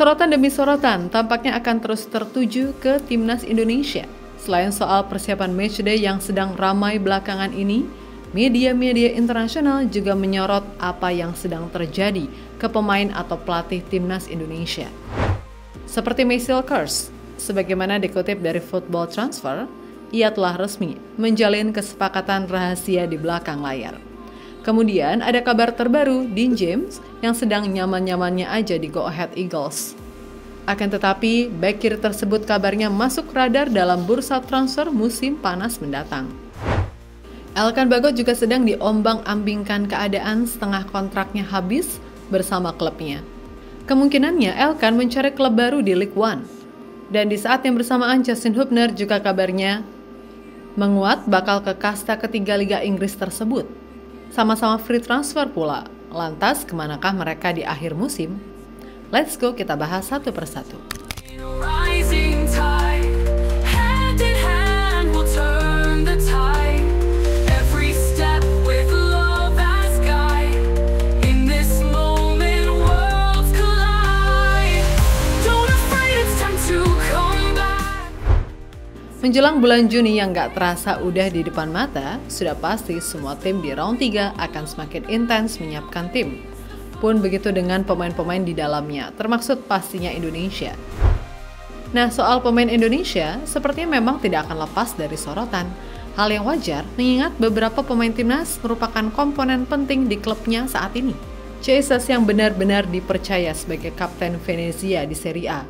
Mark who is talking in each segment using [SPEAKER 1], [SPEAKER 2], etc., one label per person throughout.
[SPEAKER 1] Sorotan demi sorotan tampaknya akan terus tertuju ke Timnas Indonesia. Selain soal persiapan matchday yang sedang ramai belakangan ini, media-media internasional juga menyorot apa yang sedang terjadi ke pemain atau pelatih Timnas Indonesia. Seperti Marcel Kers, sebagaimana dikutip dari Football Transfer, ia telah resmi menjalin kesepakatan rahasia di belakang layar. Kemudian ada kabar terbaru Dean James yang sedang nyaman-nyamannya aja di Go Ahead Eagles. Akan tetapi, bek kiri tersebut kabarnya masuk radar dalam bursa transfer musim panas mendatang. Elkan Bagot juga sedang diombang-ambingkan keadaan setengah kontraknya habis bersama klubnya. Kemungkinannya Elkan mencari klub baru di League One. Dan di saat yang bersamaan Justin Hubner juga kabarnya menguat bakal ke kasta ketiga Liga Inggris tersebut. Sama-sama free transfer pula. Lantas kemanakah mereka di akhir musim? Let's go kita bahas satu persatu. Menjelang bulan Juni yang gak terasa udah di depan mata, sudah pasti semua tim di round 3 akan semakin intens menyiapkan tim. Pun begitu dengan pemain-pemain di dalamnya, termaksud pastinya Indonesia. Nah, soal pemain Indonesia, sepertinya memang tidak akan lepas dari sorotan. Hal yang wajar, mengingat beberapa pemain timnas merupakan komponen penting di klubnya saat ini. Jesus yang benar-benar dipercaya sebagai kapten Venezia di Serie A.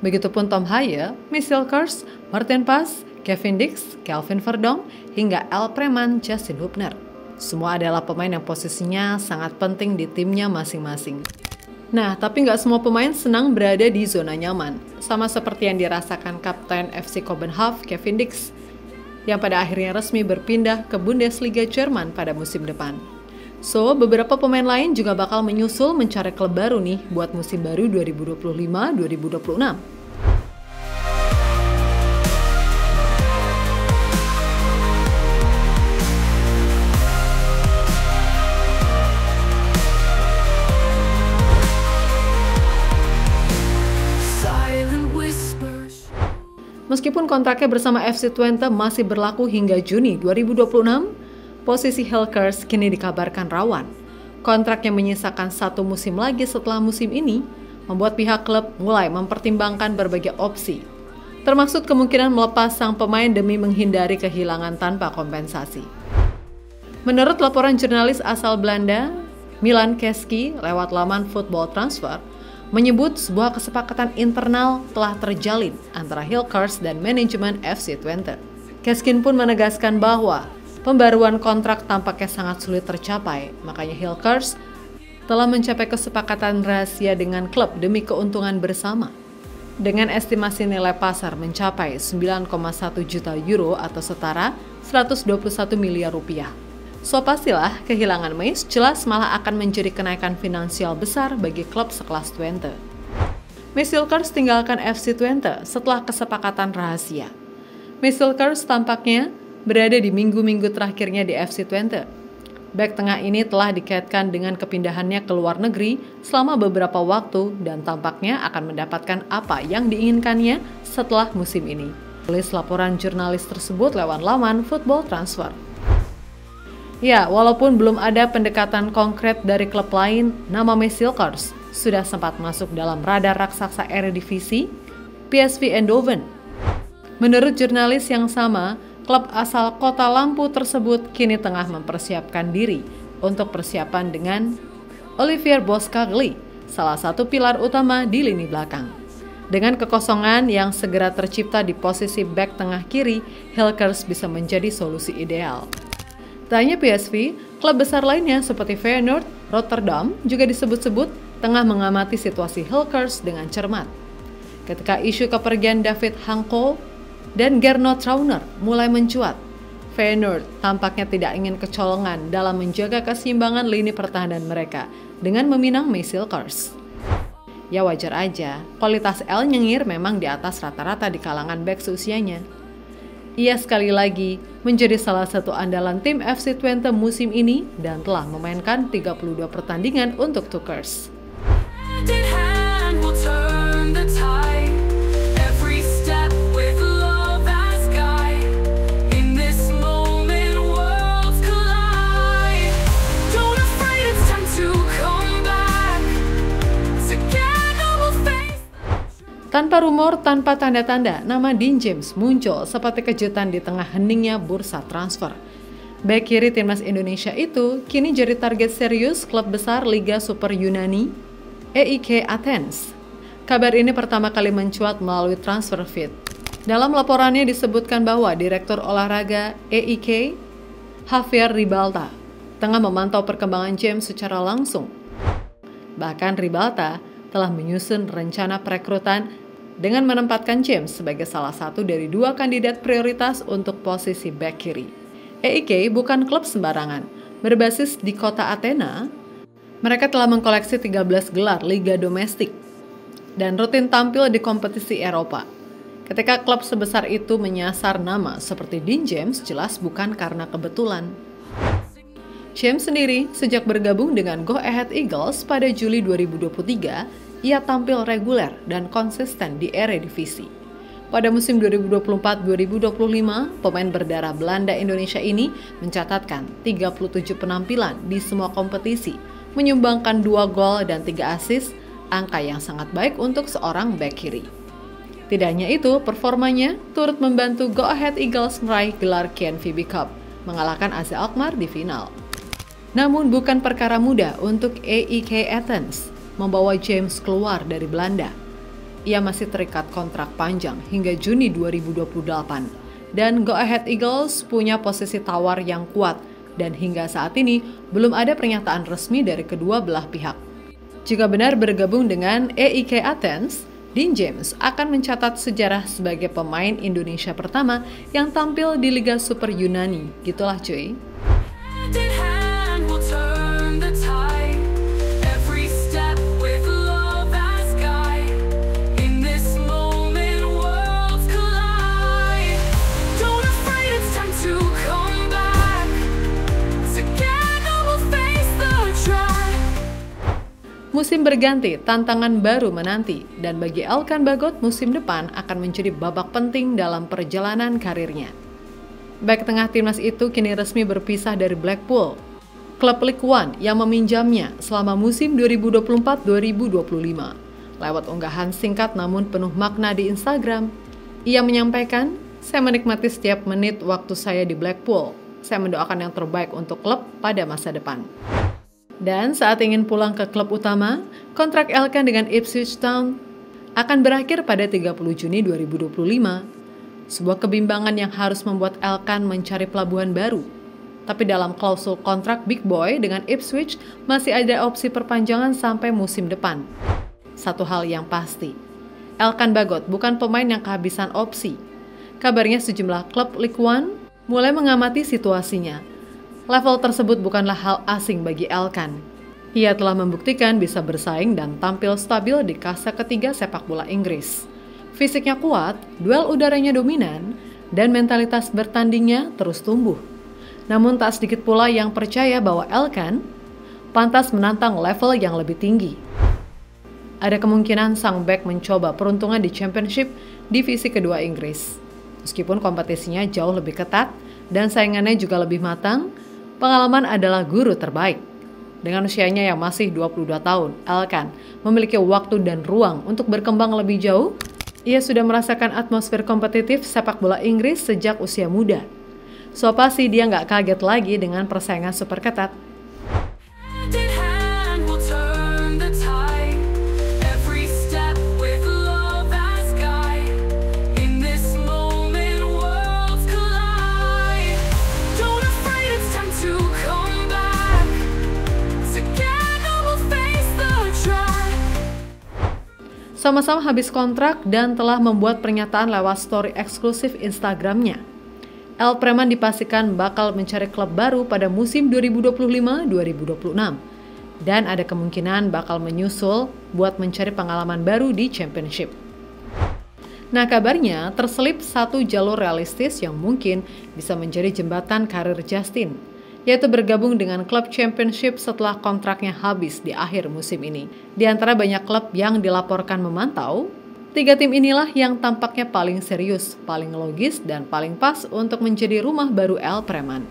[SPEAKER 1] Begitupun Tom Haye, Marcel Kers, Maarten Paes, Kevin Dix, Kelvin Verdonk, hingga El Preman Justin Hubner. Semua adalah pemain yang posisinya sangat penting di timnya masing-masing. Nah, tapi nggak semua pemain senang berada di zona nyaman. Sama seperti yang dirasakan Kapten FC Kopenhagen Kevin Dix, yang pada akhirnya resmi berpindah ke Bundesliga Jerman pada musim depan. So, beberapa pemain lain juga bakal menyusul mencari klub baru nih buat musim baru 2025-2026. Meskipun kontraknya bersama FC Twente masih berlaku hingga Juni 2026, posisi Hilkers kini dikabarkan rawan. Kontrak yang menyisakan 1 musim lagi setelah musim ini membuat pihak klub mulai mempertimbangkan berbagai opsi, termasuk kemungkinan melepas sang pemain demi menghindari kehilangan tanpa kompensasi. Menurut laporan jurnalis asal Belanda, Milan Keski lewat laman Football Transfer, menyebut sebuah kesepakatan internal telah terjalin antara Hilkers dan manajemen FC Twente. Keskin pun menegaskan bahwa pembaruan kontrak tampaknya sangat sulit tercapai, makanya Hilkers telah mencapai kesepakatan rahasia dengan klub demi keuntungan bersama. Dengan estimasi nilai pasar mencapai 9,1 juta euro atau setara 121 miliar rupiah. So pastilah kehilangan Maes jelas malah akan menjadi kenaikan finansial besar bagi klub sekelas Twente. Marcel Kers tinggalkan FC Twente setelah kesepakatan rahasia. Marcel Kers tampaknya berada di minggu-minggu terakhirnya di FC Twente. Bek tengah ini telah dikaitkan dengan kepindahannya ke luar negeri selama beberapa waktu dan tampaknya akan mendapatkan apa yang diinginkannya setelah musim ini. Tulis laporan jurnalis tersebut lewat laman Football Transfer. Ya, walaupun belum ada pendekatan konkret dari klub lain, nama Marcel Kers sudah sempat masuk dalam radar raksasa Eredivisie, PSV Eindhoven. Menurut jurnalis yang sama, klub asal Kota Lampu tersebut kini tengah mempersiapkan diri untuk persiapan dengan Olivier Boskagli, salah satu pilar utama di lini belakang. Dengan kekosongan yang segera tercipta di posisi bek tengah kiri, Hilkers bisa menjadi solusi ideal. Tak hanya PSV, klub besar lainnya seperti Feyenoord, Rotterdam juga disebut-sebut tengah mengamati situasi Hilkers dengan cermat. Ketika isu kepergian David Hanko dan Gernot Trauner mulai mencuat, Feyenoord tampaknya tidak ingin kecolongan dalam menjaga keseimbangan lini pertahanan mereka dengan meminang Marcel Kers. Ya wajar aja, kualitas El Nyengir memang di atas rata-rata di kalangan bek seusianya. Ia sekali lagi menjadi salah satu andalan tim FC Twente musim ini dan telah memainkan 32 pertandingan untuk Tukers. Tanpa rumor, tanpa tanda-tanda, nama Dean James muncul seperti kejutan di tengah heningnya bursa transfer. Bek kiri timnas Indonesia itu kini jadi target serius klub besar Liga Super Yunani, AEK Athens. Kabar ini pertama kali mencuat melalui TransferFeed. Dalam laporannya disebutkan bahwa Direktur Olahraga AEK, Javier Ribalta, tengah memantau perkembangan James secara langsung. Bahkan Ribalta telah menyusun rencana perekrutan dengan menempatkan James sebagai salah satu dari 2 kandidat prioritas untuk posisi bek kiri. AEK bukan klub sembarangan. Berbasis di kota Athena, mereka telah mengkoleksi 13 gelar liga domestik dan rutin tampil di kompetisi Eropa. Ketika klub sebesar itu menyasar nama seperti Dean James, jelas bukan karena kebetulan. James sendiri sejak bergabung dengan Go Ahead Eagles pada Juli 2023, ia tampil reguler dan konsisten di Eredivisie. Pada musim 2024-2025, pemain berdarah Belanda Indonesia ini mencatatkan 37 penampilan di semua kompetisi, menyumbangkan 2 gol dan 3 assist, angka yang sangat baik untuk seorang bek kiri. Tidak hanya itu, performanya turut membantu Go Ahead Eagles meraih gelar KNVB Cup, mengalahkan AZ Alkmaar di final. Namun bukan perkara mudah untuk AEK Athens membawa James keluar dari Belanda. Ia masih terikat kontrak panjang hingga Juni 2028 dan Go Ahead Eagles punya posisi tawar yang kuat dan hingga saat ini belum ada pernyataan resmi dari kedua belah pihak. Jika benar bergabung dengan AEK Athens, Dean James akan mencatat sejarah sebagai pemain Indonesia pertama yang tampil di Liga Super Yunani. Gitulah cuy. Musim berganti, tantangan baru menanti, dan bagi Elkan Bagot musim depan akan menjadi babak penting dalam perjalanan karirnya. Bek tengah timnas itu kini resmi berpisah dari Blackpool, klub League One yang meminjamnya selama musim 2024-2025. Lewat unggahan singkat namun penuh makna di Instagram, ia menyampaikan, "Saya menikmati setiap menit waktu saya di Blackpool. Saya mendoakan yang terbaik untuk klub pada masa depan." Dan saat ingin pulang ke klub utama, kontrak Elkan dengan Ipswich Town akan berakhir pada 30 Juni 2025. Sebuah kebimbangan yang harus membuat Elkan mencari pelabuhan baru. Tapi dalam klausul kontrak Big Boy dengan Ipswich masih ada opsi perpanjangan sampai musim depan. Satu hal yang pasti, Elkan Bagot bukan pemain yang kehabisan opsi. Kabarnya sejumlah klub League One mulai mengamati situasinya. Level tersebut bukanlah hal asing bagi Elkan. Ia telah membuktikan bisa bersaing dan tampil stabil di kasta ketiga sepak bola Inggris. Fisiknya kuat, duel udaranya dominan, dan mentalitas bertandingnya terus tumbuh. Namun tak sedikit pula yang percaya bahwa Elkan pantas menantang level yang lebih tinggi. Ada kemungkinan sang bek mencoba peruntungan di Championship divisi kedua Inggris. Meskipun kompetisinya jauh lebih ketat dan saingannya juga lebih matang, pengalaman adalah guru terbaik. Dengan usianya yang masih 22 tahun, Elkan memiliki waktu dan ruang untuk berkembang lebih jauh. Ia sudah merasakan atmosfer kompetitif sepak bola Inggris sejak usia muda. So pasti dia nggak kaget lagi dengan persaingan super ketat. Sama-sama habis kontrak dan telah membuat pernyataan lewat story eksklusif Instagramnya. El Preman dipastikan bakal mencari klub baru pada musim 2025-2026 dan ada kemungkinan bakal menyusul buat mencari pengalaman baru di Championship. Nah, kabarnya terselip satu jalur realistis yang mungkin bisa menjadi jembatan karir Justin, yaitu bergabung dengan klub Championship setelah kontraknya habis di akhir musim ini. Di antara banyak klub yang dilaporkan memantau, 3 tim inilah yang tampaknya paling serius, paling logis, dan paling pas untuk menjadi rumah baru El Preman.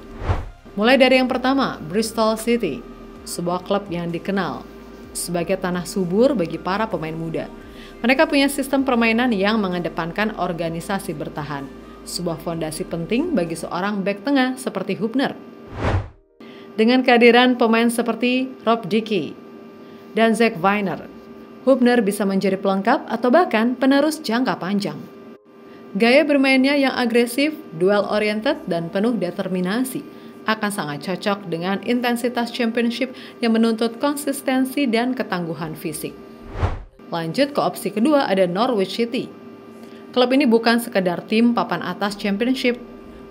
[SPEAKER 1] Mulai dari yang pertama, Bristol City, sebuah klub yang dikenal sebagai tanah subur bagi para pemain muda. Mereka punya sistem permainan yang mengedepankan organisasi bertahan, sebuah fondasi penting bagi seorang bek tengah seperti Hubner. Dengan kehadiran pemain seperti Rob Dickie dan Zach Weiner, Hubner bisa menjadi pelengkap atau bahkan penerus jangka panjang. Gaya bermainnya yang agresif, duel-oriented, dan penuh determinasi akan sangat cocok dengan intensitas championship yang menuntut konsistensi dan ketangguhan fisik. Lanjut ke opsi kedua ada Norwich City. Klub ini bukan sekedar tim papan atas championship.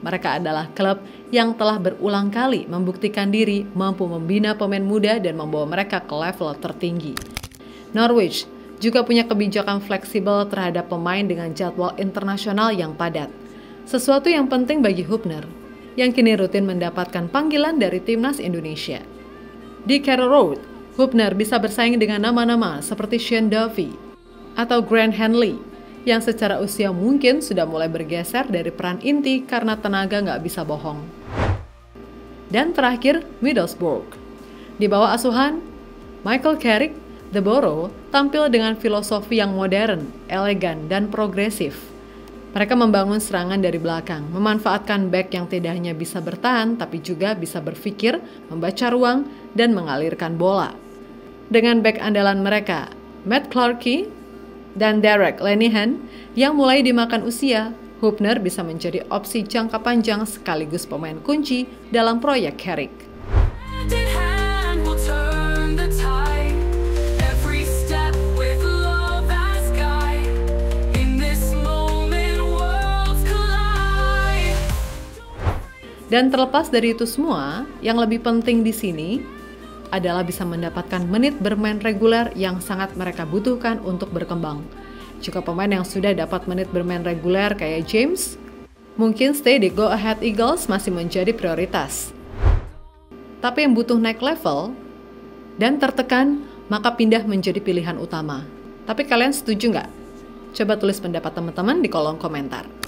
[SPEAKER 1] Mereka adalah klub yang telah berulang kali membuktikan diri mampu membina pemain muda dan membawa mereka ke level tertinggi. Norwich juga punya kebijakan fleksibel terhadap pemain dengan jadwal internasional yang padat. Sesuatu yang penting bagi Hubner, yang kini rutin mendapatkan panggilan dari timnas Indonesia. Di Carrow Road, Hubner bisa bersaing dengan nama-nama seperti Shane Duffy atau Grant Hanley yang secara usia mungkin sudah mulai bergeser dari peran inti karena tenaga nggak bisa bohong. Dan terakhir, Middlesbrough. Di bawah asuhan Michael Carrick, The Borough tampil dengan filosofi yang modern, elegan, dan progresif. Mereka membangun serangan dari belakang, memanfaatkan bek yang tidak hanya bisa bertahan, tapi juga bisa berpikir, membaca ruang, dan mengalirkan bola. Dengan bek andalan mereka, Matt Clarke dan Derek Lenihan, yang mulai dimakan usia, Hubner bisa menjadi opsi jangka panjang sekaligus pemain kunci dalam proyek Carrick. Dan terlepas dari itu semua, yang lebih penting di sini adalah bisa mendapatkan menit bermain reguler yang sangat mereka butuhkan untuk berkembang. Jika pemain yang sudah dapat menit bermain reguler kayak James, mungkin stay di Go Ahead Eagles masih menjadi prioritas. Tapi yang butuh naik level dan tertekan, maka pindah menjadi pilihan utama. Tapi kalian setuju nggak? Coba tulis pendapat teman-teman di kolom komentar.